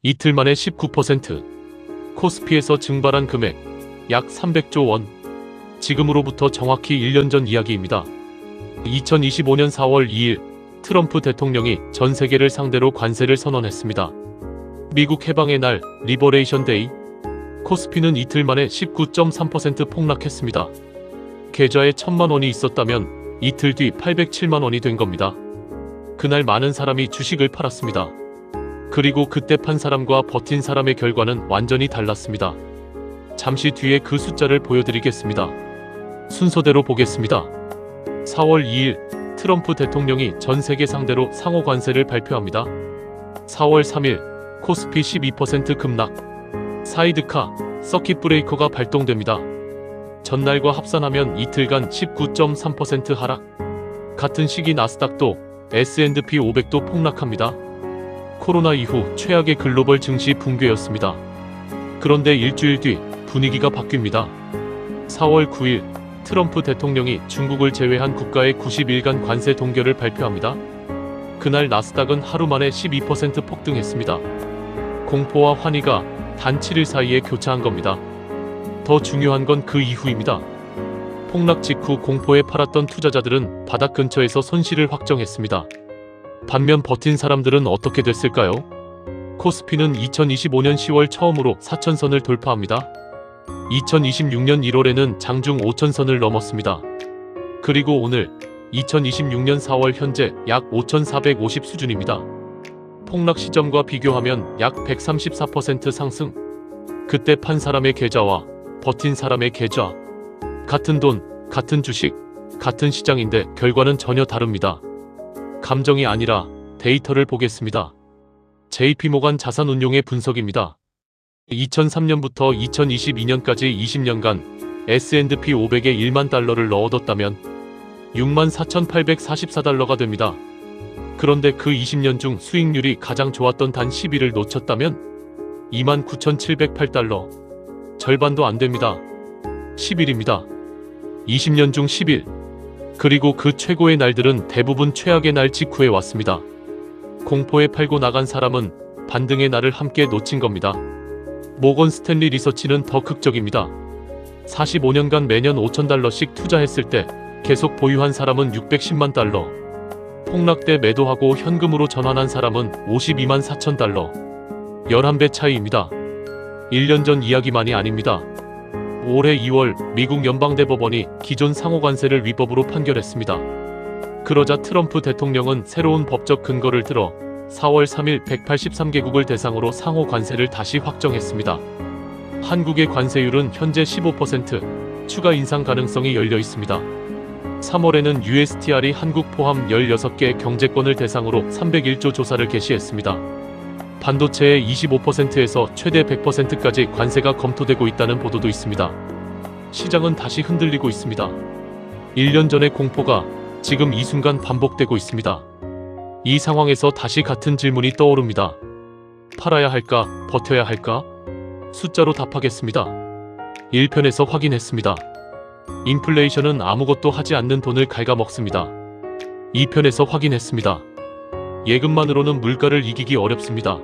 이틀 만에 19%. 코스피에서 증발한 금액 약 300조 원. 지금으로부터 정확히 1년 전 이야기입니다. 2025년 4월 2일 트럼프 대통령이 전 세계를 상대로 관세를 선언했습니다. 미국 해방의 날 리버레이션 데이. 코스피는 이틀 만에 19.3% 폭락했습니다. 계좌에 1,000만 원이 있었다면 이틀 뒤 807만 원이 된 겁니다. 그날 많은 사람이 주식을 팔았습니다. 그리고 그때 판 사람과 버틴 사람의 결과는 완전히 달랐습니다. 잠시 뒤에 그 숫자를 보여드리겠습니다. 순서대로 보겠습니다. 4월 2일 트럼프 대통령이 전 세계 상대로 상호 관세를 발표합니다. 4월 3일 코스피 12% 급락. 사이드카, 서킷 브레이커가 발동됩니다. 전날과 합산하면 이틀간 19.3% 하락. 같은 시기 나스닥도 S&P 500도 폭락합니다. 코로나 이후 최악의 글로벌 증시 붕괴였습니다. 그런데 일주일 뒤 분위기가 바뀝니다. 4월 9일 트럼프 대통령이 중국을 제외한 국가의 90일간 관세 동결을 발표합니다. 그날 나스닥은 하루 만에 12% 폭등했습니다. 공포와 환희가 단 7일 사이에 교차한 겁니다. 더 중요한 건 그 이후입니다. 폭락 직후 공포에 팔았던 투자자들은 바닥 근처에서 손실을 확정했습니다. 반면 버틴 사람들은 어떻게 됐을까요? 코스피는 2025년 10월 처음으로 4,000선을 돌파합니다. 2026년 1월에는 장중 5,000선을 넘었습니다. 그리고 오늘 2026년 4월 현재 약 5,450 수준입니다. 폭락 시점과 비교하면 약 134% 상승. 그때 판 사람의 계좌와 버틴 사람의 계좌. 같은 돈, 같은 주식, 같은 시장인데 결과는 전혀 다릅니다. 감정이 아니라 데이터를 보겠습니다. JP모간 자산운용의 분석입니다. 2003년부터 2022년까지 20년간 S&P 500에 1만 달러를 넣어뒀다면 64,844달러가 됩니다. 그런데 그 20년 중 수익률이 가장 좋았던 단 10일을 놓쳤다면 29,708달러. 절반도 안 됩니다. 10일입니다. 20년 중 10일. 그리고 그 최고의 날들은 대부분 최악의 날 직후에 왔습니다. 공포에 팔고 나간 사람은 반등의 날을 함께 놓친 겁니다. 모건 스탠리 리서치는 더 극적입니다. 45년간 매년 5,000달러씩 투자했을 때 계속 보유한 사람은 610만 달러. 폭락 때 매도하고 현금으로 전환한 사람은 52만 4천 달러. 11배 차이입니다. 1년 전 이야기만이 아닙니다. 올해 2월 미국 연방대법원이 기존 상호관세를 위법으로 판결했습니다. 그러자 트럼프 대통령은 새로운 법적 근거를 들어 4월 3일 183개국을 대상으로 상호관세를 다시 확정했습니다. 한국의 관세율은 현재 15%, 추가 인상 가능성이 열려 있습니다. 3월에는 USTR이 한국 포함 16개 경제권을 대상으로 301조 조사를 개시했습니다. 반도체의 25%에서 최대 100%까지 관세가 검토되고 있다는 보도도 있습니다. 시장은 다시 흔들리고 있습니다. 1년 전의 공포가 지금 이 순간 반복되고 있습니다. 이 상황에서 다시 같은 질문이 떠오릅니다. 팔아야 할까, 버텨야 할까? 숫자로 답하겠습니다. 1편에서 확인했습니다. 인플레이션은 아무것도 하지 않는 돈을 갉아먹습니다. 2편에서 확인했습니다. 예금만으로는 물가를 이기기 어렵습니다.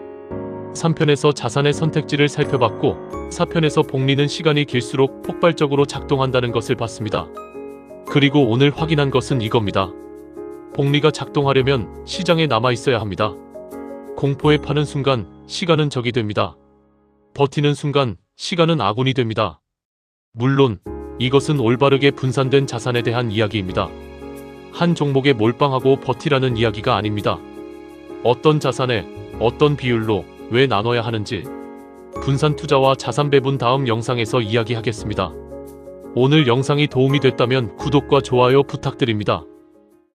3편에서 자산의 선택지를 살펴봤고 4편에서 복리는 시간이 길수록 폭발적으로 작동한다는 것을 봤습니다. 그리고 오늘 확인한 것은 이겁니다. 복리가 작동하려면 시장에 남아있어야 합니다. 공포에 파는 순간 시간은 적이 됩니다. 버티는 순간 시간은 아군이 됩니다. 물론 이것은 올바르게 분산된 자산에 대한 이야기입니다. 한 종목에 몰빵하고 버티라는 이야기가 아닙니다. 어떤 자산에 어떤 비율로 왜 나눠야 하는지 분산 투자와 자산 배분 다음 영상에서 이야기하겠습니다. 오늘 영상이 도움이 됐다면 구독과 좋아요 부탁드립니다.